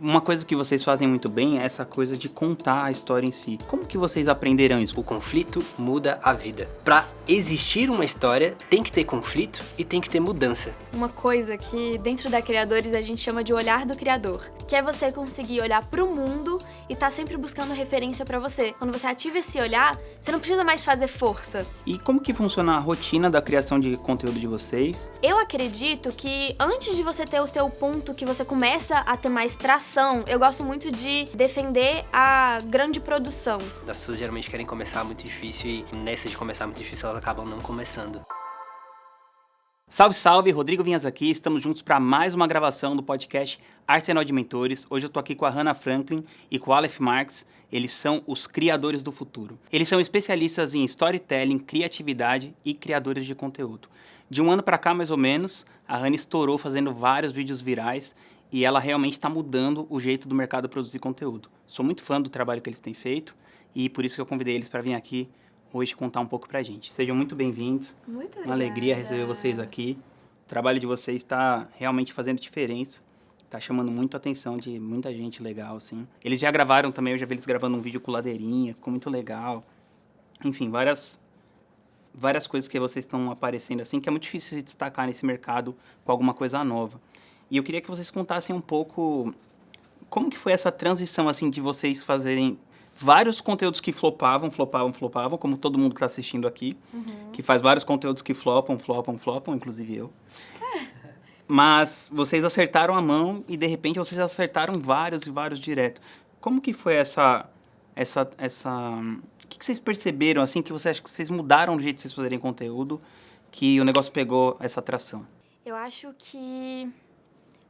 uma coisa que vocês fazem muito bem é essa coisa de contar a história em si. Como que vocês aprenderam isso? O conflito muda a vida. Pra existir uma história, tem que ter conflito e tem que ter mudança. Uma coisa que dentro da Criadores a gente chama de olhar do criador, que é você conseguir olhar pro mundo e tá sempre buscando referência pra você. Quando você ativa esse olhar, você não precisa mais fazer força. E como que funciona a rotina da criação de conteúdo de vocês? Eu acredito que antes de você ter o seu ponto que você começa a ter mais tração, eu gosto muito de defender a grande produção. As pessoas geralmente querem começar muito difícil e nessa de começar muito difícil elas acabam não começando. Salve, salve! Rodrigo Vinhas aqui, estamos juntos para mais uma gravação do podcast Arsenal de Mentores. Hoje eu tô aqui com a Hannah Franklin e com o Aleph Marques. Eles são os criadores do futuro. Eles são especialistas em storytelling, criatividade e criadores de conteúdo. De um ano para cá, mais ou menos, a Hannah estourou fazendo vários vídeos virais e ela realmente está mudando o jeito do mercado produzir conteúdo. Sou muito fã do trabalho que eles têm feito e por isso que eu convidei eles para vir aqui hoje contar um pouco pra gente. Sejam muito bem-vindos. Muito obrigada. Uma alegria receber vocês aqui. O trabalho de vocês está realmente fazendo diferença. Está chamando muito a atenção de muita gente legal, assim. Eles já gravaram também, eu já vi eles gravando um vídeo com ladeirinha, ficou muito legal. Enfim, várias coisas que vocês estão aparecendo, assim, que é muito difícil se destacar nesse mercado com alguma coisa nova. E eu queria que vocês contassem um pouco como que foi essa transição, assim, de vocês fazerem vários conteúdos que flopavam, como todo mundo que está assistindo aqui, que faz vários conteúdos que flopam, inclusive eu. Mas vocês acertaram a mão e, de repente, vocês acertaram vários direto. Como que foi essa... O que vocês perceberam, assim, que vocês acham que vocês mudaram do jeito de vocês fazerem conteúdo, que o negócio pegou essa atração? Eu acho que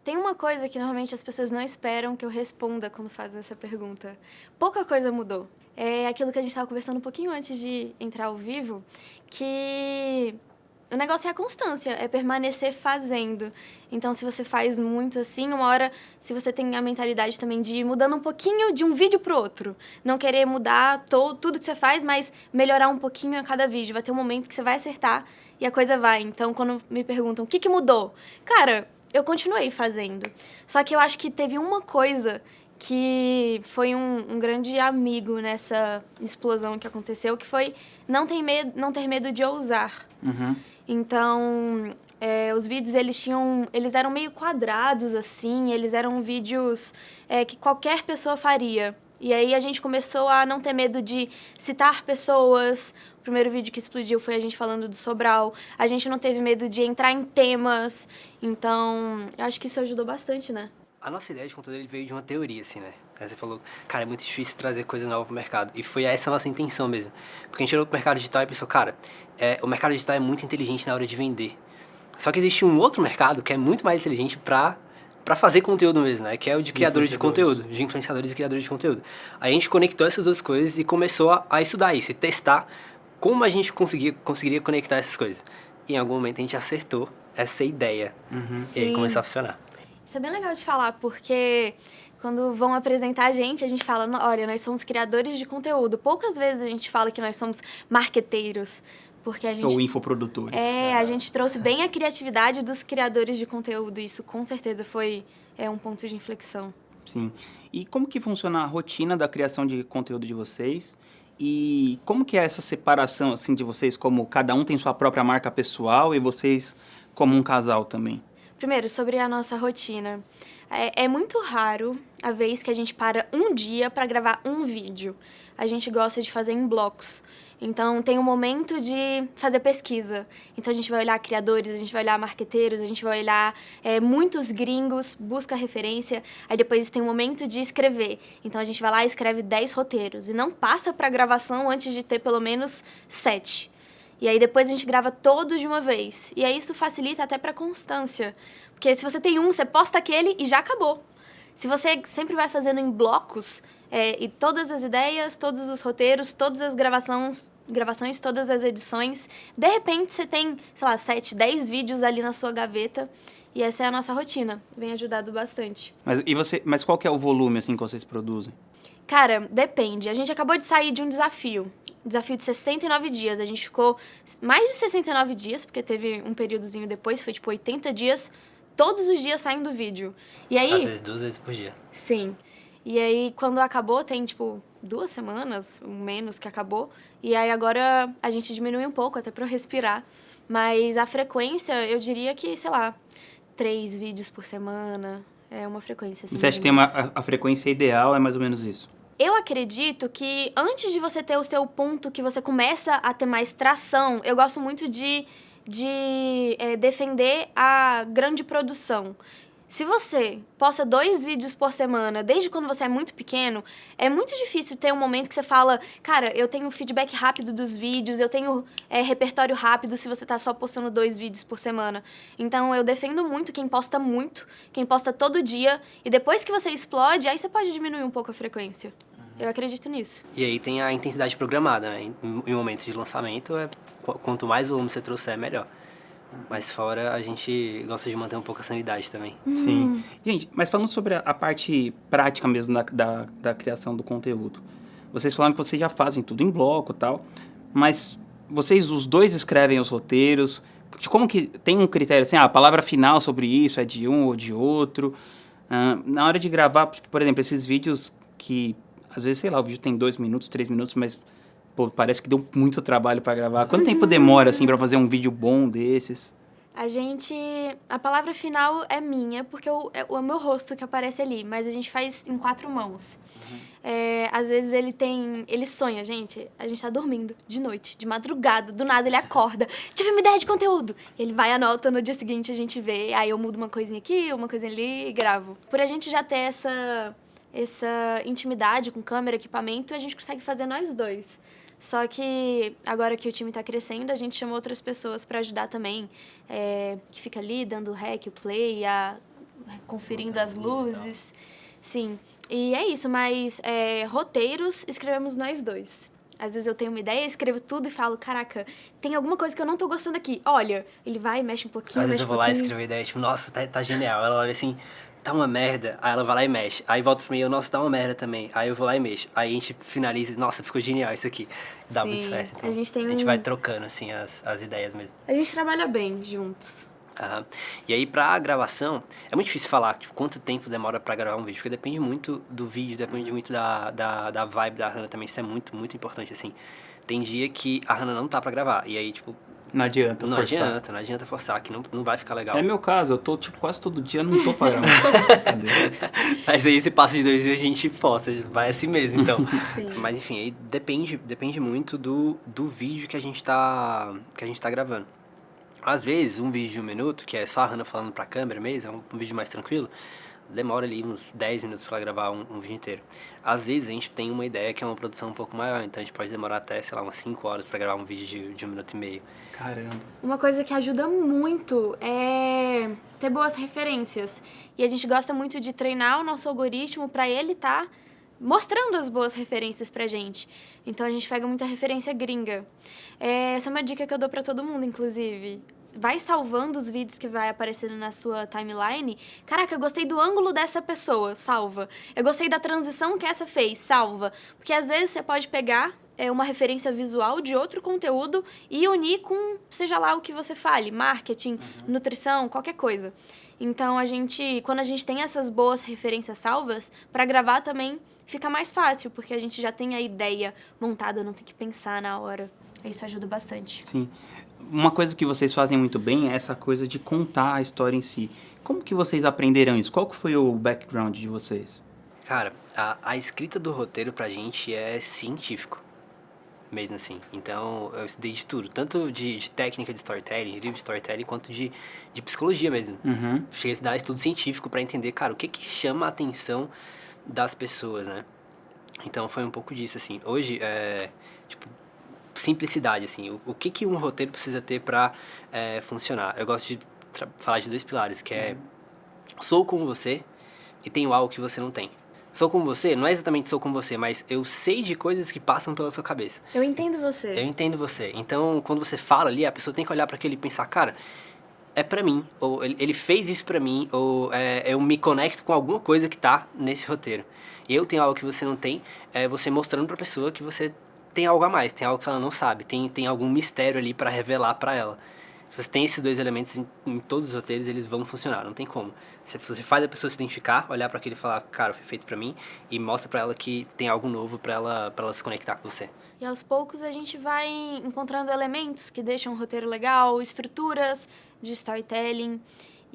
tem uma coisa que normalmente as pessoas não esperam que eu responda quando fazem essa pergunta. Pouca coisa mudou. É aquilo que a gente estava conversando um pouquinho antes de entrar ao vivo, que o negócio é a constância, é permanecer fazendo. Então, se você faz muito assim, uma hora, se você tem a mentalidade também de ir mudando um pouquinho de um vídeo pro outro, não querer mudar tudo que você faz, mas melhorar um pouquinho a cada vídeo. Vai ter um momento que você vai acertar e a coisa vai. Então, quando me perguntam o que mudou? Cara, eu continuei fazendo. Só que eu acho que teve uma coisa que foi um grande amigo nessa explosão que aconteceu, que foi não ter medo de ousar. Então, os vídeos, eles eram meio quadrados, assim, eles eram vídeos que qualquer pessoa faria. E aí a gente começou a não ter medo de citar pessoas. O primeiro vídeo que explodiu foi a gente falando do Sobral. A gente não teve medo de entrar em temas. Então, eu acho que isso ajudou bastante, né? A nossa ideia de conteúdo veio de uma teoria, assim, né? Aí você falou, cara, é muito difícil trazer coisa nova pro mercado. E foi essa a nossa intenção mesmo. Porque a gente olhou pro mercado digital e pensou, cara, o mercado digital é muito inteligente na hora de vender. Só que existe um outro mercado que é muito mais inteligente pra fazer conteúdo mesmo, né? Que é o de criadores de conteúdo, de influenciadores e criadores de conteúdo. Aí a gente conectou essas duas coisas e começou a estudar isso e testar como a gente conseguiria conectar essas coisas. E em algum momento a gente acertou essa ideia. E aí começou a funcionar. Isso é bem legal de falar, porque quando vão apresentar a gente fala, olha, nós somos criadores de conteúdo. Poucas vezes a gente fala que nós somos marqueteiros, porque a gente... Ou infoprodutores. A gente trouxe bem a criatividade dos criadores de conteúdo. Isso, com certeza, foi um ponto de inflexão. Sim. E como que funciona a rotina da criação de conteúdo de vocês? E como que é essa separação, assim, de vocês, como cada um tem sua própria marca pessoal e vocês como um casal também? Primeiro, sobre a nossa rotina. É muito raro a vez que a gente para um dia para gravar um vídeo. A gente gosta de fazer em blocos. Então, tem um momento de fazer pesquisa. Então, a gente vai olhar criadores, a gente vai olhar marqueteiros, a gente vai olhar muitos gringos, busca referência. Aí, depois, tem um momento de escrever. Então, a gente vai lá e escreve 10 roteiros. E não passa para gravação antes de ter pelo menos 7. E aí, depois, a gente grava todos de uma vez. E aí, isso facilita até para constância. Porque se você tem você posta aquele e já acabou. Se você sempre vai fazendo em blocos, e todas as ideias, todos os roteiros, todas as gravações, todas as edições, de repente, você tem, 7, 10 vídeos ali na sua gaveta. E essa é a nossa rotina. Vem ajudado bastante. Mas qual que é o volume, assim, que vocês produzem? Cara, depende. A gente acabou de sair de um desafio de 69 dias. A gente ficou mais de 69 dias, porque teve um períodozinho depois, foi 80 dias todos os dias saindo vídeo. E aí... Às vezes 2 vezes por dia. Sim. E aí, quando acabou, tem, 2 semanas, menos que acabou. E aí, agora, a gente diminui um pouco, até pra eu respirar. Mas a frequência, eu diria que, sei lá, 3 vídeos por semana. É uma frequência, assim. Você acha que tem a frequência ideal, é mais ou menos isso? Eu acredito que antes de você ter o seu ponto que você começa a ter mais tração, eu gosto muito de defender a grande produção. Se você posta 2 vídeos por semana, desde quando você é muito pequeno, é muito difícil ter um momento que você fala, cara, eu tenho feedback rápido dos vídeos, eu tenho repertório rápido se você tá só postando 2 vídeos por semana. Então, eu defendo muito, quem posta todo dia, e depois que você explode, aí você pode diminuir um pouco a frequência. Eu acredito nisso. E aí tem a intensidade programada, né? Em momentos de lançamento, quanto mais volume você trouxer, melhor. Mas fora, a gente gosta de manter um pouco a sanidade também. Sim. Gente, mas falando sobre a parte prática mesmo da criação do conteúdo. Vocês falaram que vocês já fazem tudo em bloco e tal, mas vocês, os dois, escrevem os roteiros. Como que tem um critério assim, a palavra final sobre isso é de um ou de outro? Na hora de gravar, por exemplo, esses vídeos que, às vezes, sei lá, o vídeo tem 2 minutos, 3 minutos, mas... Pô, parece que deu muito trabalho pra gravar. Quanto tempo demora, assim, pra fazer um vídeo bom desses? A palavra final é minha, porque é o meu rosto que aparece ali, mas a gente faz em 4 mãos. Às vezes ele sonha, gente, a gente tá dormindo de noite, de madrugada, do nada ele acorda, tive uma ideia de conteúdo. Ele vai, anota, no dia seguinte a gente vê, aí eu mudo uma coisinha aqui, uma coisinha ali e gravo. Por a gente já ter essa intimidade com câmera, equipamento, a gente consegue fazer nós dois. Só que agora que o time tá crescendo, a gente chamou outras pessoas para ajudar também, que fica ali dando o rec, o play, conferindo as luzes. Sim, e é isso, mas roteiros escrevemos nós dois. Às vezes eu tenho uma ideia, escrevo tudo e falo, caraca, tem alguma coisa que eu não tô gostando aqui. Olha, ele vai, mexe um pouquinho, Às vezes eu vou lá e escrevo a ideia, tipo, nossa, tá genial. Ela olha assim, tá uma merda. Aí ela vai lá e mexe. Aí volta pra mim, nossa, tá uma merda também. Aí eu vou lá e mexo. Aí a gente finaliza, nossa, ficou genial isso aqui. Dá Sim, muito certo. Então, a gente vai trocando, assim, as ideias mesmo. A gente trabalha bem juntos. Uhum. E aí, pra gravação, é muito difícil falar tipo, quanto tempo demora pra gravar um vídeo, porque depende muito do vídeo, depende muito da vibe da Hannah também, isso é muito, muito importante, assim. Tem dia que a Hannah não tá pra gravar, e aí, tipo... Não adianta forçar. Não adianta forçar, que não vai ficar legal. É meu caso, eu tô, quase todo dia, não tô pra gravar. Mas aí, se passa de 2 dias, a gente força, vai assim mesmo, então. Sim. Mas, enfim, aí depende muito do vídeo que a gente tá gravando. Às vezes, um vídeo de 1 minuto, que é só a Hannah falando pra câmera mesmo, é um vídeo mais tranquilo, demora ali uns 10 minutos pra gravar um vídeo inteiro. Às vezes, a gente tem uma ideia que é uma produção um pouco maior, então a gente pode demorar até, sei lá, umas 5 horas pra gravar um vídeo de 1 minuto e meio. Caramba. Uma coisa que ajuda muito é ter boas referências. E a gente gosta muito de treinar o nosso algoritmo pra ele tá mostrando as boas referências pra gente. Então, a gente pega muita referência gringa. Essa é uma dica que eu dou pra todo mundo, inclusive. Vai salvando os vídeos que vai aparecendo na sua timeline. Caraca, eu gostei do ângulo dessa pessoa, salva. Eu gostei da transição que essa fez, salva. Porque às vezes você pode pegar uma referência visual de outro conteúdo e unir com, seja lá o que você fale, marketing, nutrição, qualquer coisa. Então, quando a gente tem essas boas referências salvas, para gravar também fica mais fácil, porque a gente já tem a ideia montada, não tem que pensar na hora. Isso ajuda bastante. Sim. Uma coisa que vocês fazem muito bem é essa coisa de contar a história em si. Como que vocês aprenderam isso? Qual que foi o background de vocês? Cara, a escrita do roteiro pra gente é científico, mesmo assim. Então, eu estudei de tudo, tanto de técnica de storytelling, de livro de storytelling, quanto de psicologia mesmo. Cheguei a estudar estudo científico pra entender, cara, o que chama a atenção das pessoas, né? Então, foi um pouco disso, assim. Hoje, simplicidade, assim. O que um roteiro precisa ter pra funcionar? Eu gosto de falar de 2 pilares, que é sou como você e tenho algo que você não tem. Sou como você, não é exatamente sou como você, mas eu sei de coisas que passam pela sua cabeça. Eu entendo você. Eu entendo você. Então, quando você fala ali, a pessoa tem que olhar para aquilo e pensar, cara, é pra mim, ou ele fez isso pra mim, ou eu me conecto com alguma coisa que tá nesse roteiro. Eu tenho algo que você não tem, você mostrando pra pessoa que você tem algo a mais, tem algo que ela não sabe, tem algum mistério ali pra revelar pra ela. Se você tem esses dois elementos em todos os roteiros, eles vão funcionar, não tem como. Você faz a pessoa se identificar, olhar para aquilo e falar, cara, foi feito para mim, e mostra para ela que tem algo novo para ela se conectar com você. E aos poucos a gente vai encontrando elementos que deixam o roteiro legal, estruturas de storytelling.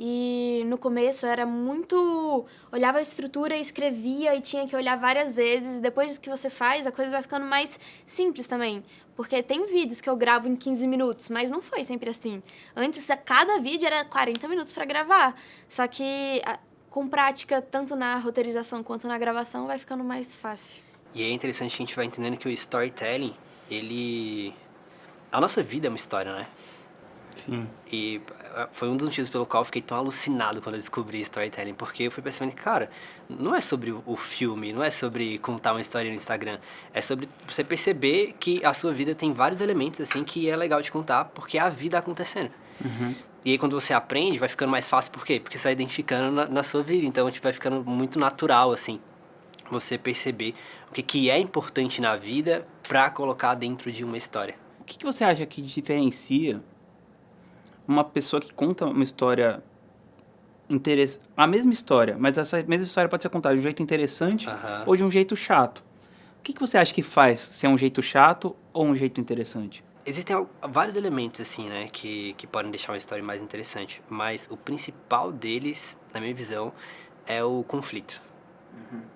E no começo era muito... Olhava a estrutura, escrevia e tinha que olhar várias vezes. Depois que você faz, a coisa vai ficando mais simples também. Porque tem vídeos que eu gravo em 15 minutos, mas não foi sempre assim. Antes, cada vídeo era 40 minutos para gravar. Só que com prática, tanto na roteirização quanto na gravação, vai ficando mais fácil. E é interessante que a gente vai entendendo que o storytelling, ele... A nossa vida é uma história, né? Sim. E foi um dos motivos pelo qual eu fiquei tão alucinado quando eu descobri storytelling, porque eu fui percebendo que, cara, não é sobre o filme, não é sobre contar uma história no Instagram, é sobre você perceber que a sua vida tem vários elementos, assim, que é legal de contar, porque é a vida acontecendo. Uhum. E aí, quando você aprende, vai ficando mais fácil, por quê? Porque você vai identificando na sua vida, então, tipo, vai ficando muito natural, assim, você perceber o que é importante na vida pra colocar dentro de uma história. O que você acha que diferencia uma pessoa que conta uma história a mesma história, mas essa mesma história pode ser contada de um jeito interessante ou de um jeito chato? O que você acha que faz ser um jeito chato ou um jeito interessante? Existem vários elementos, assim, né, que podem deixar uma história mais interessante, mas o principal deles, na minha visão, é o conflito.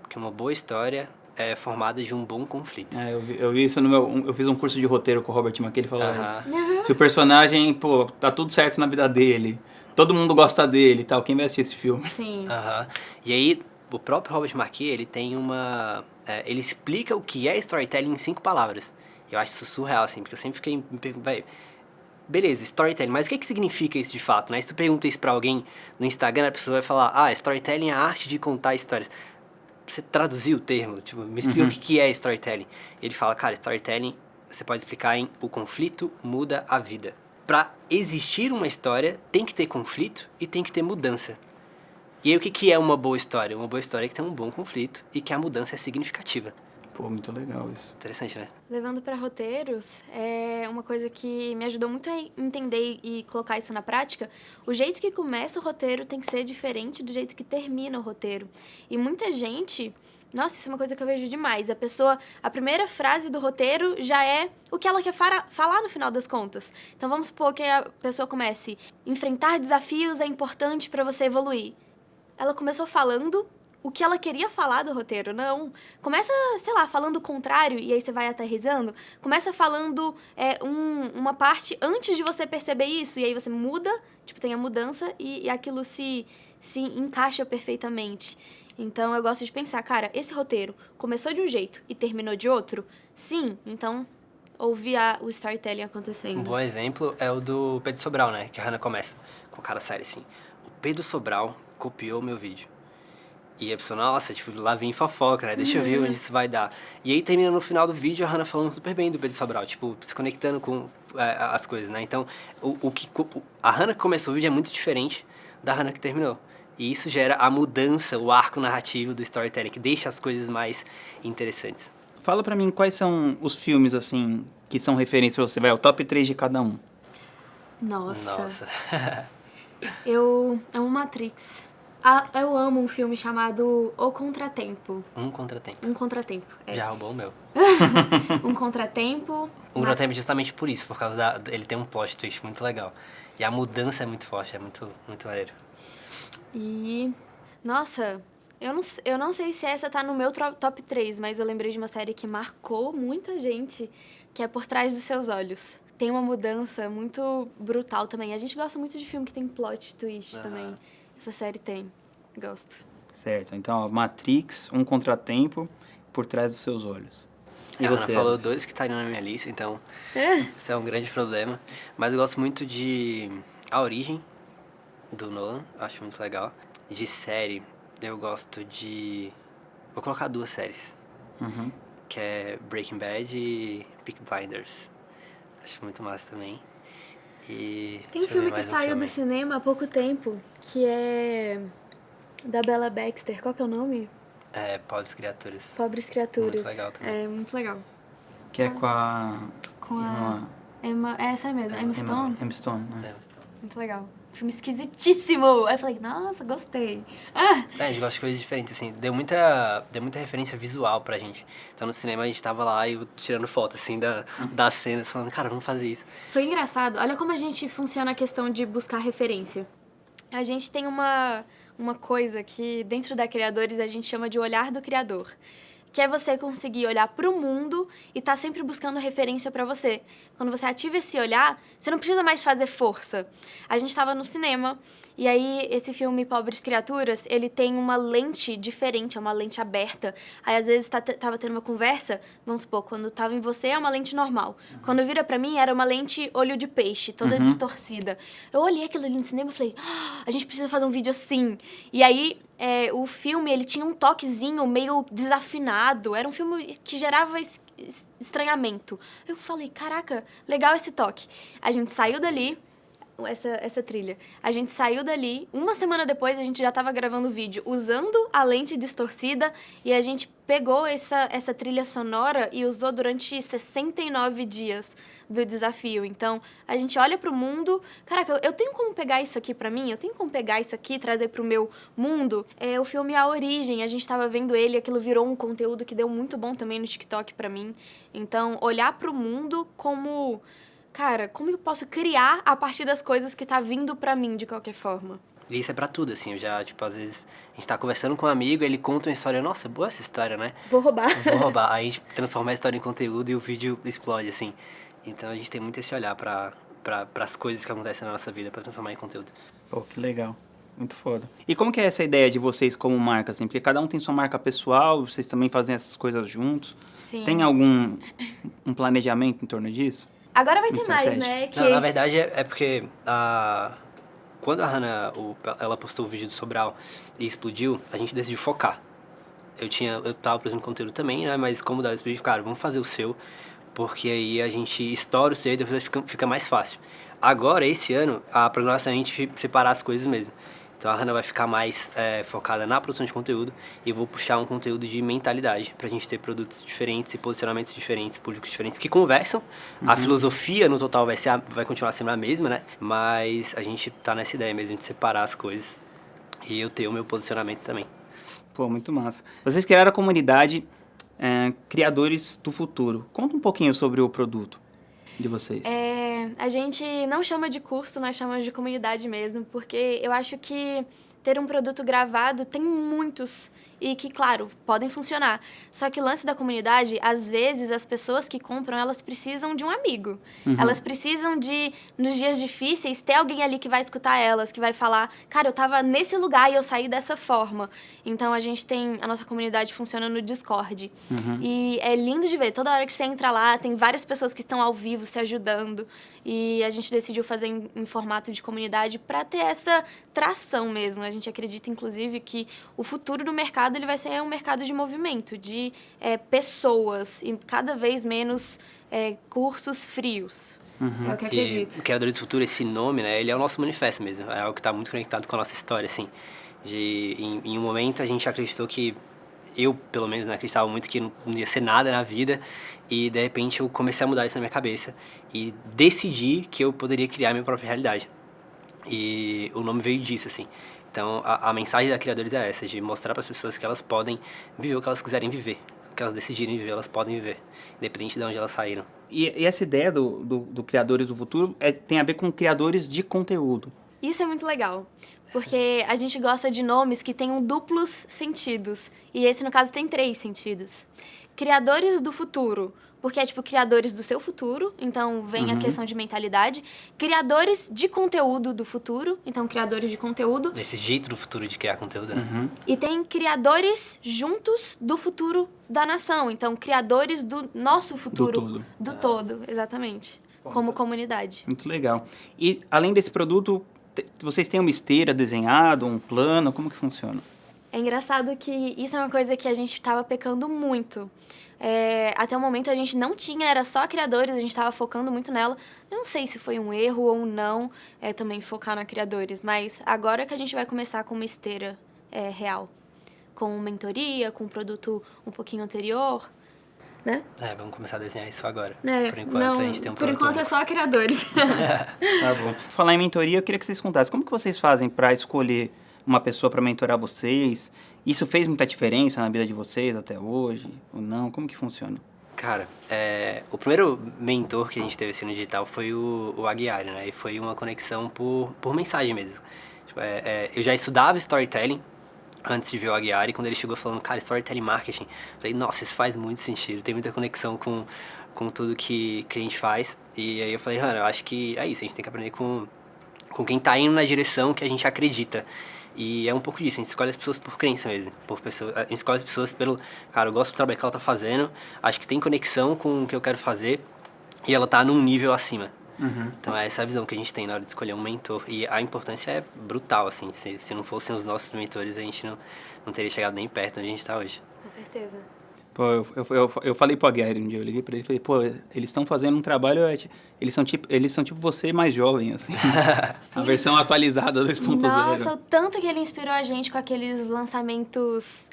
Porque uma boa história é formada de um bom conflito. Eu vi isso eu fiz um curso de roteiro com o Robert McKay, ele falava Aham. se o personagem, pô, tá tudo certo na vida dele, todo mundo gosta dele e tal, quem vai assistir esse filme? Sim. Aham. E aí, o próprio Robert McKay, ele tem ele explica o que é storytelling em 5 palavras. Eu acho isso surreal, assim, porque eu sempre fiquei me perguntando, beleza, storytelling, mas o que significa isso de fato, né? Se tu pergunta isso pra alguém no Instagram, a pessoa vai falar, storytelling é a arte de contar histórias. Você traduziu o termo, tipo, me explica o que é storytelling. E ele fala, cara, storytelling, você pode explicar em o conflito muda a vida. Pra existir uma história, tem que ter conflito e tem que ter mudança. E aí, o que é uma boa história? Uma boa história é que tem um bom conflito e que a mudança é significativa. Pô, muito legal isso. Interessante, né? Levando para roteiros, é uma coisa que me ajudou muito a entender e colocar isso na prática. O jeito que começa o roteiro tem que ser diferente do jeito que termina o roteiro. E muita gente... Nossa, isso é uma coisa que eu vejo demais. A primeira frase do roteiro já é o que ela quer falar no final das contas. Então vamos supor que a pessoa comece: enfrentar desafios é importante para você evoluir. Ela começou falando o que ela queria falar do roteiro, não. Começa, sei lá, falando o contrário, e aí você vai aterrissando. Começa falando uma parte antes de você perceber isso, e aí você muda, tipo, tem a mudança, e aquilo se encaixa perfeitamente. Então, eu gosto de pensar, cara, esse roteiro começou de um jeito e terminou de outro? Sim, então ouvir o storytelling acontecendo. Um bom exemplo é o do Pedro Sobral, né? Que a Hannah começa com o cara sério assim. O Pedro Sobral copiou meu vídeo. E a pessoa, nossa, tipo, lá vem fofoca, né? Deixa eu ver onde isso vai dar. E aí termina no final do vídeo a Hannah falando super bem do Pedro Sobral, tipo, se conectando com as coisas, né? Então, a Hannah que começou o vídeo é muito diferente da Hannah que terminou. E isso gera a mudança, o arco narrativo do storytelling, que deixa as coisas mais interessantes. Fala pra mim quais são os filmes, assim, que são referências pra você. Vai, o top 3 de cada um. Nossa. Eu amo Matrix. Eu amo um filme chamado O Contratempo. Um Contratempo. Um Contratempo, é. Já roubou o meu. Um Contratempo. Um Contratempo justamente por isso, por causa ele tem um plot twist muito legal. E a mudança é muito forte, é muito, muito maneiro. E, nossa, eu não sei se essa tá no meu top 3, mas eu lembrei de uma série que marcou muita gente, que é Por Trás dos Seus Olhos. Tem uma mudança muito brutal também. A gente gosta muito de filme que tem plot twist também. Essa série tem. Gosto. Certo. Então, ó, Matrix, Um Contratempo, Por Trás dos Seus Olhos. E a Hannah você? falou 2 que estariam na minha lista, então isso é um grande problema. Mas eu gosto muito de A Origem, do Nolan. Acho muito legal. De série, eu gosto de... Vou colocar 2 séries. Que é Breaking Bad e Peaky Blinders. Acho muito massa também. E tem um filme que saiu do cinema há pouco tempo, que é da Bella Baxter. Qual que é o nome? Pobres Criaturas. Pobres Criaturas. Muito legal também. É muito legal. Que é com a... Com a... É essa mesmo, Emma Stone. Emma Stone, né? É, mas tá. Muito legal. Filme esquisitíssimo. Aí eu falei, nossa, gostei. Ah, A gente gosta de coisas diferentes, assim. Deu muita referência visual pra gente. Então, no cinema, a gente tava lá e eu tirando foto, assim, das cenas, falando, cara, vamos fazer isso. foi engraçado. Olha como a gente funciona a questão de buscar referência. A gente tem uma coisa que, dentro da Criadores, a gente chama de olhar do criador. Que é você conseguir olhar para o mundo e tá sempre buscando referência para você. Quando você ativa esse olhar, você não precisa mais fazer força. A gente estava no cinema e aí esse filme Pobres Criaturas, ele tem uma lente diferente, é uma lente aberta. Aí às vezes tava tendo uma conversa, vamos supor, quando tava em você é uma lente normal. Quando vira para mim era uma lente olho de peixe, toda distorcida. Eu olhei aquilo ali no cinema e falei, a gente precisa fazer um vídeo assim. E aí o filme, ele tinha um toquezinho meio desafinado. Era um filme que gerava estranhamento. Eu falei, caraca, legal esse toque. A gente saiu dali, essa trilha. A gente saiu dali, uma semana depois a gente já estava gravando o vídeo usando a lente distorcida e a gente pegou essa trilha sonora e usou durante 69 dias do desafio. Então, a gente olha pro mundo, caraca, eu tenho como pegar isso aqui pra mim? Eu tenho como pegar isso aqui e trazer pro meu mundo? O filme A Origem, a gente tava vendo ele, aquilo virou um conteúdo que deu muito bom também no TikTok pra mim. Então, olhar pro mundo como, cara, como eu posso criar a partir das coisas que tá vindo pra mim de qualquer forma? E isso é pra tudo, assim. Eu já, tipo, às vezes a gente tá conversando com um amigo, ele conta uma história, nossa, é boa essa história, né? Vou roubar. Vou roubar. Aí a gente transforma a história em conteúdo e o vídeo explode, assim. Então a gente tem muito esse olhar pras coisas que acontecem na nossa vida pra transformar em conteúdo. Pô, que legal. Muito foda. E como que é essa ideia de vocês como marca, assim? Porque cada um tem sua marca pessoal, vocês também fazem essas coisas juntos. Sim. Tem algum planejamento em torno disso? Agora vai ter Estratégia. mais, né? Que... Não, na verdade é porque quando a Hannah, ela postou o vídeo do Sobral e explodiu, a gente decidiu focar. Eu tava produzindo conteúdo também, né? Mas como ela explodiu, cara, vamos fazer o seu, porque aí a gente estoura o seu e depois fica mais fácil. Agora, esse ano, a programação é a gente separar as coisas mesmo. Então a Hannah vai ficar mais focada na produção de conteúdo e eu vou puxar um conteúdo de mentalidade pra gente ter produtos diferentes e posicionamentos diferentes, públicos diferentes que conversam. A filosofia no total vai continuar sendo a mesma, né? Mas a gente tá nessa ideia mesmo de separar as coisas e eu ter o meu posicionamento também. Pô, muito massa. Vocês criaram a comunidade Criadores do Futuro. Conta um pouquinho sobre o produto de vocês. A gente não chama de curso, nós chamamos de comunidade mesmo, porque eu acho que ter um produto gravado tem muitos e que, claro, podem funcionar. Só que o lance da comunidade, às vezes, as pessoas que compram, elas precisam de um amigo. Elas precisam de, nos dias difíceis, ter alguém ali que vai escutar elas, que vai falar, cara, eu tava nesse lugar e eu saí dessa forma. Então, a nossa comunidade funciona no Discord. E é lindo de ver, toda hora que você entra lá, tem várias pessoas que estão ao vivo se ajudando. E a gente decidiu fazer em formato de comunidade para ter essa tração mesmo. A gente acredita, inclusive, que o futuro do mercado ele vai ser um mercado de movimento, de pessoas e cada vez menos cursos frios. É o que eu acredito. E o Criadores do Futuro, esse nome, né, ele é o nosso manifesto mesmo. É algo que está muito conectado com a nossa história, assim. Em um momento a gente acreditou que eu, pelo menos, né, acreditava muito que não ia ser nada na vida e, de repente, eu comecei a mudar isso na minha cabeça e decidi que eu poderia criar minha própria realidade. E o nome veio disso, assim. Então, a mensagem da Criadores é essa, de mostrar para as pessoas que elas podem viver o que elas quiserem viver. O que elas decidirem viver, elas podem viver, independente de onde elas saíram. E essa ideia do Criadores do Futuro tem a ver com criadores de conteúdo. Isso é muito legal, porque a gente gosta de nomes que tenham duplos sentidos. E esse, no caso, tem 3 sentidos. Criadores do futuro, porque é tipo criadores do seu futuro, então vem a questão de mentalidade. Criadores de conteúdo do futuro, então criadores de conteúdo. Desse jeito do futuro de criar conteúdo, né? E tem criadores juntos do futuro da nação, então criadores do nosso futuro. Do todo. Do todo, exatamente. Como comunidade. Muito legal. E, além desse produto, vocês têm uma esteira desenhada, um plano? Como que funciona? É engraçado que isso é uma coisa que a gente estava pecando muito. Até o momento a gente não tinha, era só criadores, a gente estava focando muito nela. Eu não sei se foi um erro ou não também focar na criadores, mas agora que a gente vai começar com uma esteira real, com mentoria, com um produto um pouquinho anterior, né? Vamos começar a desenhar isso agora. É, Por enquanto, a gente tem um por produto enquanto é só criadores. Tá bom. Falar em mentoria, eu queria que vocês contassem. Como que vocês fazem para escolher uma pessoa para mentorar vocês? Isso fez muita diferença na vida de vocês até hoje? Ou não? Como que funciona? Cara, o primeiro mentor que a gente teve assim no digital foi o Aguiar, né? E foi uma conexão por mensagem mesmo. Tipo, eu já estudava storytelling antes de ver o Aguiar, e quando ele chegou falando, cara, storytelling marketing, eu falei, nossa, isso faz muito sentido, tem muita conexão com tudo que a gente faz. E aí eu falei, Hannah, eu acho que é isso, a gente tem que aprender com quem tá indo na direção que a gente acredita. E é um pouco disso, a gente escolhe as pessoas por crença mesmo, a gente escolhe as pessoas pelo, cara, eu gosto do trabalho que ela tá fazendo, acho que tem conexão com o que eu quero fazer, e ela tá num nível acima. Então é essa a visão que a gente tem na hora de escolher um mentor. E a importância é brutal, assim. Se não fossem os nossos mentores, a gente não teria chegado nem perto onde a gente está hoje. Com certeza. Pô, eu falei pro Aguiar um dia, eu liguei pra ele e falei, pô, eles estão fazendo um trabalho, eles são tipo você mais jovem, assim. A versão atualizada 2.0. Nossa, o tanto que ele inspirou a gente com aqueles lançamentos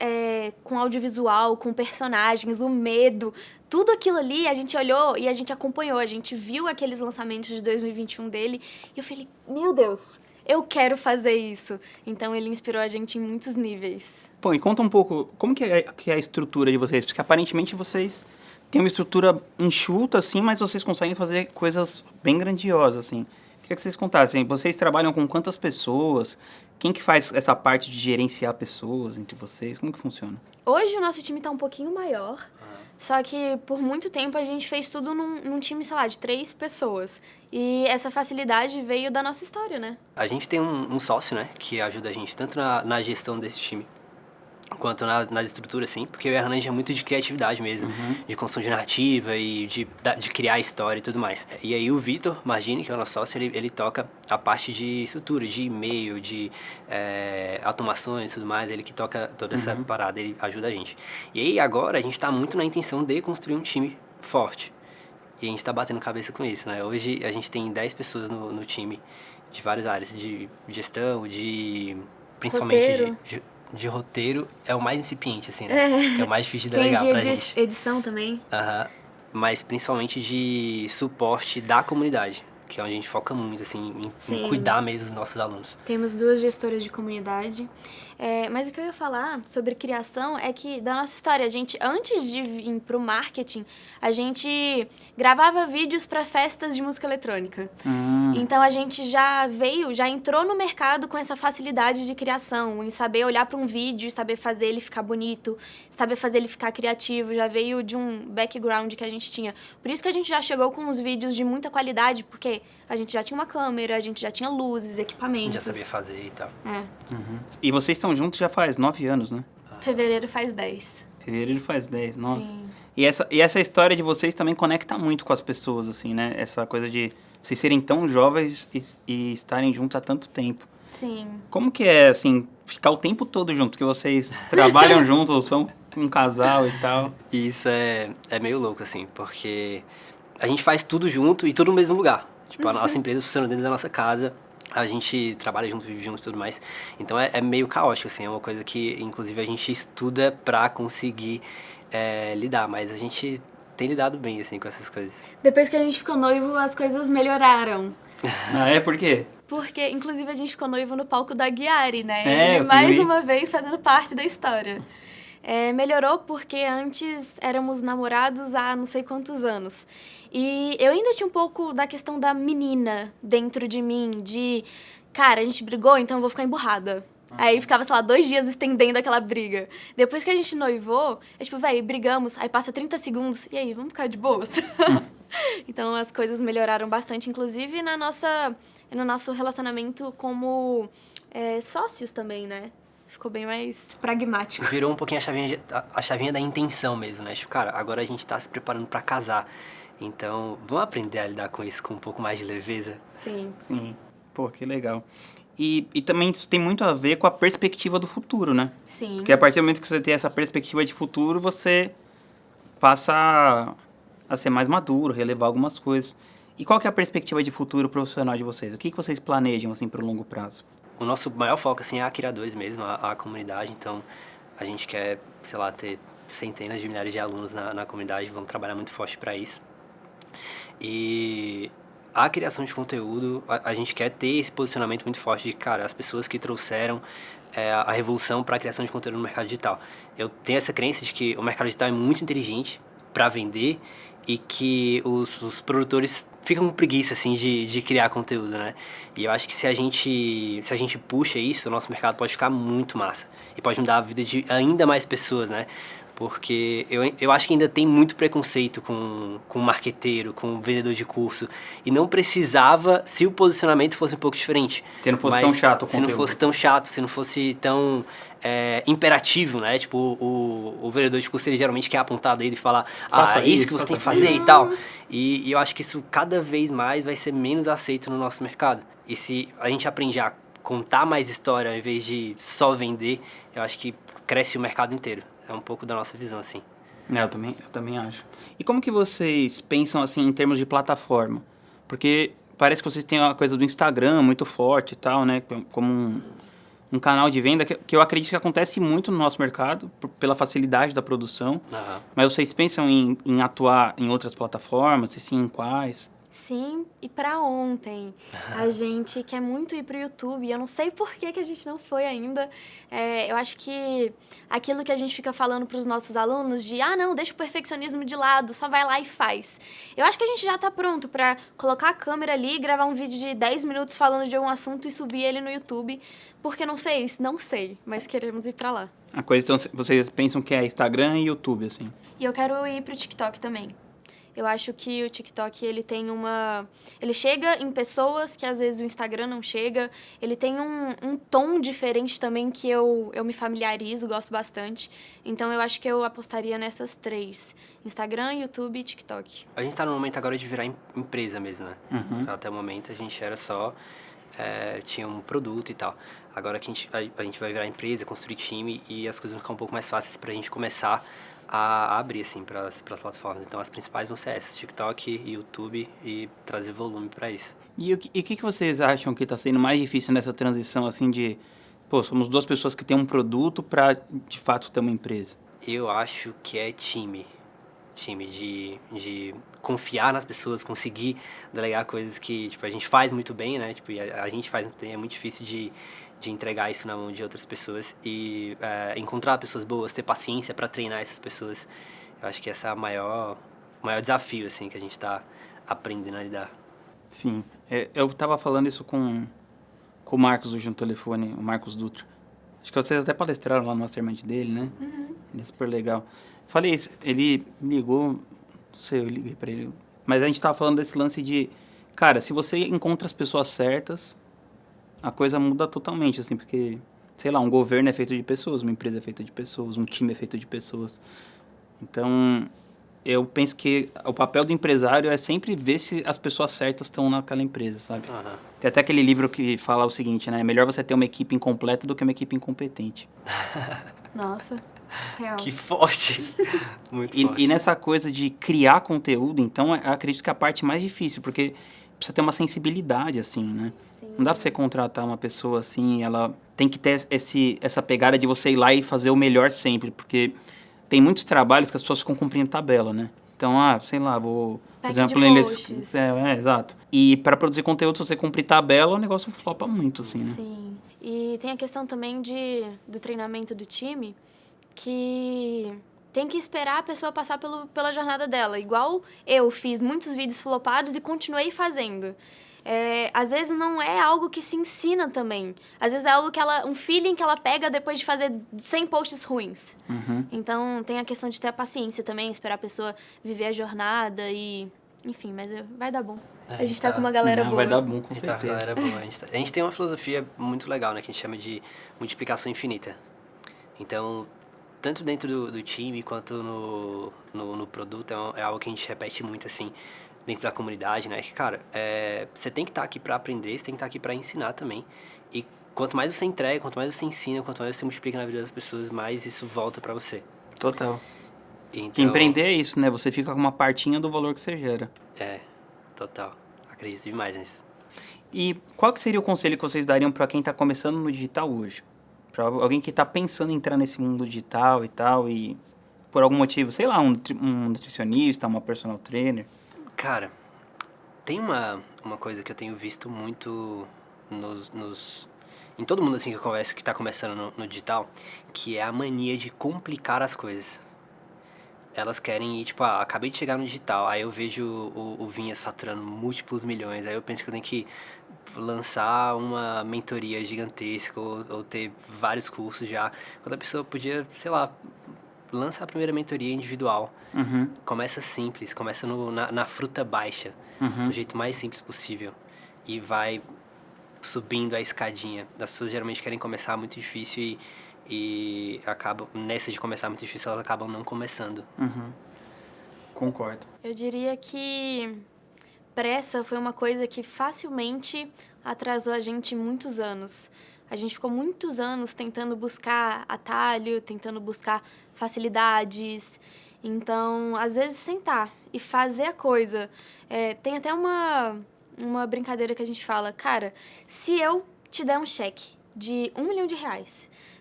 com audiovisual, com personagens, o medo. Tudo aquilo ali, a gente olhou e a gente acompanhou. A gente viu aqueles lançamentos de 2021 dele e eu falei, meu Deus, eu quero fazer isso. Então ele inspirou a gente em muitos níveis. Pô, e conta um pouco, como que é a estrutura de vocês? Porque aparentemente vocês têm uma estrutura enxuta, assim, mas vocês conseguem fazer coisas bem grandiosas, assim. Queria que vocês contassem, vocês trabalham com quantas pessoas? Quem que faz essa parte de gerenciar pessoas entre vocês? Como que funciona? Hoje o nosso time tá um pouquinho maior, só que por muito tempo a gente fez tudo num time, sei lá, de 3 pessoas. E essa facilidade veio da nossa história, né? A gente tem um sócio, né, que ajuda a gente tanto na gestão desse time, quanto nas estruturas, assim, porque eu e a Hannah, a gente é muito de criatividade mesmo, de construção de narrativa e de criar história e tudo mais. E aí o Vitor Margini, que é o nosso sócio, ele toca a parte de estrutura, de e-mail, de automações e tudo mais, ele que toca toda essa parada, ele ajuda a gente. E aí agora a gente tá muito na intenção de construir um time forte. E a gente tá batendo cabeça com isso, né? Hoje a gente tem 10 pessoas no time, de várias áreas, de gestão, principalmente de roteiro, é o mais incipiente, assim, né? É o mais difícil de delegar pra gente. Edição também. Mas principalmente de suporte da comunidade, que é onde a gente foca muito, assim, em cuidar mesmo dos nossos alunos. Temos 2 gestoras de comunidade. Mas o que eu ia falar sobre criação é que, da nossa história, a gente, antes de vir pro marketing, a gente gravava vídeos para festas de música eletrônica. Então, a gente já entrou no mercado com essa facilidade de criação, em saber olhar para um vídeo e saber fazer ele ficar bonito, saber fazer ele ficar criativo, já veio de um background que a gente tinha. Por isso que a gente já chegou com uns vídeos de muita qualidade, porque a gente já tinha uma câmera, a gente já tinha luzes, equipamentos. Já sabia fazer e tal. E vocês estão juntos já faz 9 anos, né? Fevereiro faz 10. Fevereiro faz 10, nossa. Sim. E essa história de vocês também conecta muito com as pessoas, assim, né? Essa coisa de vocês serem tão jovens e estarem juntos há tanto tempo. Sim. Como que é, assim, ficar o tempo todo junto? Porque vocês trabalham juntos ou são um casal e tal? E isso é meio louco, assim, porque a gente faz tudo junto e tudo no mesmo lugar. Tipo, a nossa empresa funciona dentro da nossa casa, a gente trabalha junto, vive junto e tudo mais. Então é meio caótico, assim, é uma coisa que, inclusive, a gente estuda pra conseguir lidar, mas a gente tem lidado bem, assim, com essas coisas. Depois que a gente ficou noivo, as coisas melhoraram. Por quê? Porque, inclusive, a gente ficou noivo no palco da Ghiari, né? E eu mais vi. uma vez fazendo parte da história. Melhorou porque antes éramos namorados há não sei quantos anos. E eu ainda tinha um pouco da questão da menina dentro de mim, de, cara, a gente brigou, então eu vou ficar emburrada. Aí ficava, sei lá, 2 dias estendendo aquela briga. Depois que a gente noivou, tipo, véi, brigamos, aí passa 30 segundos, e aí, vamos ficar de boas? Então as coisas melhoraram bastante, inclusive no nosso relacionamento como sócios também, né? Ficou bem mais pragmático. Virou um pouquinho a chavinha da intenção mesmo, né? Tipo, cara, agora a gente tá se preparando pra casar. Então, vamos aprender a lidar com isso com um pouco mais de leveza? Sim. Sim. Pô, que legal. E também isso tem muito a ver com a perspectiva do futuro, né? Sim. Porque a partir do momento que você tem essa perspectiva de futuro, você passa a ser mais maduro, relevar algumas coisas. E qual que é a perspectiva de futuro profissional de vocês? O que vocês planejam, assim, para o longo prazo? O nosso maior foco, assim, é a criadores mesmo, a comunidade. Então, a gente quer, sei lá, ter centenas de milhares de alunos na comunidade, vamos trabalhar muito forte para isso. E a criação de conteúdo, a gente quer ter esse posicionamento muito forte de, cara, as pessoas que trouxeram a revolução para a criação de conteúdo no mercado digital. Eu tenho essa crença de que o mercado digital é muito inteligente para vender e que os produtores ficam com preguiça, assim, de criar conteúdo, né? E eu acho que se a gente puxa isso, o nosso mercado pode ficar muito massa. E pode mudar a vida de ainda mais pessoas, né? Porque eu acho que ainda tem muito preconceito com marqueteiro, com vendedor de curso. E não precisava se o posicionamento fosse um pouco diferente. Se não fosse tão chato o conteúdo. Se não fosse tão chato, se não fosse tão imperativo, né? Tipo, o vendedor de curso, ele geralmente quer apontar dele e falar é isso que você tem que fazer e tal. E eu acho que isso cada vez mais vai ser menos aceito no nosso mercado. E se a gente aprender a contar mais história ao invés de só vender, eu acho que cresce o mercado inteiro. É um pouco da nossa visão, assim. Eu também acho. E como que vocês pensam, assim, em termos de plataforma? Porque parece que vocês têm uma coisa do Instagram muito forte e tal, né? Como um canal de venda que eu acredito que acontece muito no nosso mercado, pela facilidade da produção. Uhum. Mas vocês pensam em atuar em outras plataformas? E sim, em quais? Sim, e pra ontem. A gente quer muito ir pro YouTube. Eu não sei por que a gente não foi ainda. Eu acho que aquilo que a gente fica falando pros nossos alunos de não, deixa o perfeccionismo de lado, só vai lá e faz. Eu acho que a gente já tá pronto pra colocar a câmera ali, gravar um vídeo de 10 minutos falando de algum assunto e subir ele no YouTube. Por que não fez? Não sei, mas queremos ir pra lá. A coisa, então, vocês pensam que é Instagram e YouTube, assim? E eu quero ir pro TikTok também. Eu acho que o TikTok, ele chega em pessoas que às vezes o Instagram não chega. Ele tem um tom diferente também que eu me familiarizo, gosto bastante. Então, eu acho que eu apostaria nessas 3. Instagram, YouTube e TikTok. A gente tá no momento agora de virar empresa mesmo, né? Uhum. Até o momento a gente era só... tinha um produto e tal. Agora que a gente vai virar empresa, construir time e as coisas vão ficar um pouco mais fáceis pra gente começar a abrir, assim, para as plataformas. Então, as principais vão ser essas, TikTok e YouTube, e trazer volume para isso. E o que vocês acham que está sendo mais difícil nessa transição, assim, de... somos 2 pessoas que têm um produto para, de fato, ter uma empresa? Eu acho que é time de confiar nas pessoas, conseguir delegar coisas que, tipo, a gente faz muito bem, né? Tipo, a gente faz muito bem, é muito difícil de entregar isso na mão de outras pessoas e encontrar pessoas boas, ter paciência para treinar essas pessoas. Eu acho que esse é o maior desafio, assim, que a gente está aprendendo a lidar. Sim. Eu estava falando isso com o Marcos do Junto Telefone, o Marcos Dutra. Acho que vocês até palestraram lá no mastermind dele, né? Uhum. Ele é super legal. Falei isso, ele me ligou, não sei, eu liguei para ele. Mas a gente estava falando desse lance de, cara, se você encontra as pessoas certas, a coisa muda totalmente, assim, porque, sei lá, um governo é feito de pessoas, uma empresa é feita de pessoas, um time é feito de pessoas. Então, eu penso que o papel do empresário é sempre ver se as pessoas certas estão naquela empresa, sabe? Uhum. Tem até aquele livro que fala o seguinte, né? É melhor você ter uma equipe incompleta do que uma equipe incompetente. Nossa, real. Que forte! Muito forte. E nessa coisa de criar conteúdo, então, eu acredito que é a parte mais difícil, porque precisa ter uma sensibilidade, assim, né? Sim. Não dá pra você contratar uma pessoa assim, ela tem que ter essa pegada de você ir lá e fazer o melhor sempre, porque tem muitos trabalhos que as pessoas ficam cumprindo tabela, né? Então, sei lá, vou fazer uma playlist. Exato. E para produzir conteúdo, se você cumprir tabela, o negócio flopa muito, assim, né? Sim. E tem a questão também do treinamento do time, que tem que esperar a pessoa passar pela jornada dela. Igual eu fiz muitos vídeos flopados e continuei fazendo. Às vezes não é algo que se ensina também. Às vezes é algo um feeling que ela pega depois de fazer 100 posts ruins. Uhum. Então, tem a questão de ter a paciência também, esperar a pessoa viver a jornada e... Enfim, mas vai dar bom. A gente tá com uma galera boa. Vai dar bom, com A gente tá com certeza. uma galera boa. A gente tem uma filosofia muito legal, né? Que a gente chama de multiplicação infinita. Então, tanto dentro do time quanto no produto, é algo que a gente repete muito, assim, dentro da comunidade, né? Que, cara, você tem que estar aqui para aprender, você tem que estar aqui para ensinar também. E quanto mais você entrega, quanto mais você ensina, quanto mais você multiplica na vida das pessoas, mais isso volta para você. Total. Então, Empreender é isso, né? Você fica com uma partinha do valor que você gera. Total. Acredito demais nisso. E qual que seria o conselho que vocês dariam para quem está começando no digital hoje? Para alguém que está pensando em entrar nesse mundo digital e tal, e por algum motivo? Sei lá, um nutricionista, uma personal trainer? Cara, tem uma coisa que eu tenho visto muito em todo mundo assim que eu converso, que tá começando no digital, que é a mania de complicar as coisas. Elas querem ir, tipo, acabei de chegar no digital, aí eu vejo o Vinhas faturando múltiplos milhões, aí eu penso que eu tenho que lançar uma mentoria gigantesca ou ter vários cursos já, quando a pessoa podia, sei lá, lança a primeira mentoria individual. Começa simples, começa na fruta baixa, do jeito mais simples possível, e vai subindo a escadinha. As pessoas geralmente querem começar muito difícil e acabam, nessa de começar muito difícil, elas acabam não começando. Concordo. Eu diria que pressa foi uma coisa que facilmente atrasou a gente muitos anos. A gente ficou muitos anos tentando buscar atalho, tentando buscar facilidades. Então, às vezes, sentar e fazer a coisa. Tem até uma brincadeira que a gente fala, cara, se eu te der um cheque de R$1 milhão,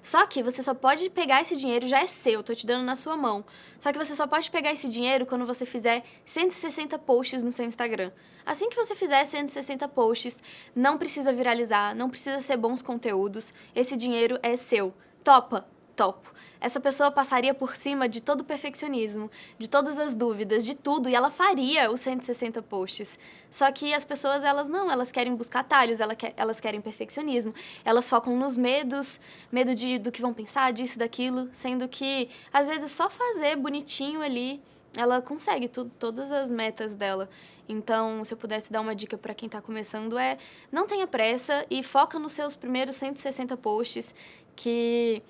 só que você só pode pegar esse dinheiro, já é seu, tô te dando na sua mão. Só que você só pode pegar esse dinheiro quando você fizer 160 posts no seu Instagram. Assim que você fizer 160 posts, não precisa viralizar, não precisa ser bons conteúdos, esse dinheiro é seu. Topa? Topo. Essa pessoa passaria por cima de todo o perfeccionismo, de todas as dúvidas, de tudo, e ela faria os 160 posts. Só que as pessoas, elas querem buscar atalhos, elas querem perfeccionismo, elas focam nos medos, medo do que vão pensar, disso, daquilo, sendo que, às vezes, só fazer bonitinho ali, ela consegue todas as metas dela. Então, se eu pudesse dar uma dica para quem está começando, não tenha pressa e foca nos seus primeiros 160 posts, que...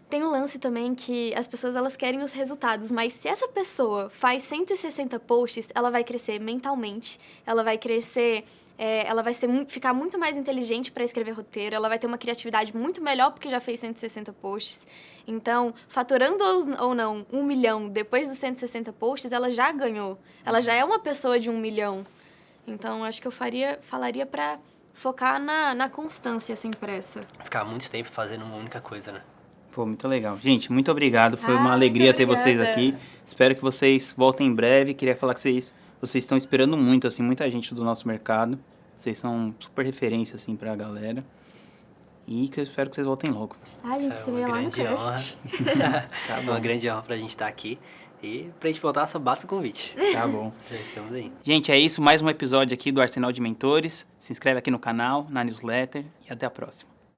Tem um lance também que as pessoas, elas querem os resultados, mas se essa pessoa faz 160 posts, ela vai crescer mentalmente, ela vai crescer, ela vai ficar muito mais inteligente para escrever roteiro, ela vai ter uma criatividade muito melhor porque já fez 160 posts. Então, faturando ou não 1 milhão depois dos 160 posts, ela já ganhou. Ela já é uma pessoa de 1 milhão. Então, acho que eu falaria para focar na constância, sem pressa. Ficar muito tempo fazendo uma única coisa, né? Pô, muito legal. Gente, muito obrigado. Foi uma alegria ter vocês aqui. Espero que vocês voltem em breve. Queria falar que vocês estão inspirando muito, assim, muita gente do nosso mercado. Vocês são super referência, assim, pra galera. E que eu espero que vocês voltem logo. Ai, gente, você veio lá no cast. Tá bom. Uma grande honra pra gente estar aqui. E pra gente voltar, só basta o convite. Tá bom. Já estamos aí. Gente, é isso. Mais um episódio aqui do Arsenal de Mentores. Se inscreve aqui no canal, na newsletter. E até a próxima.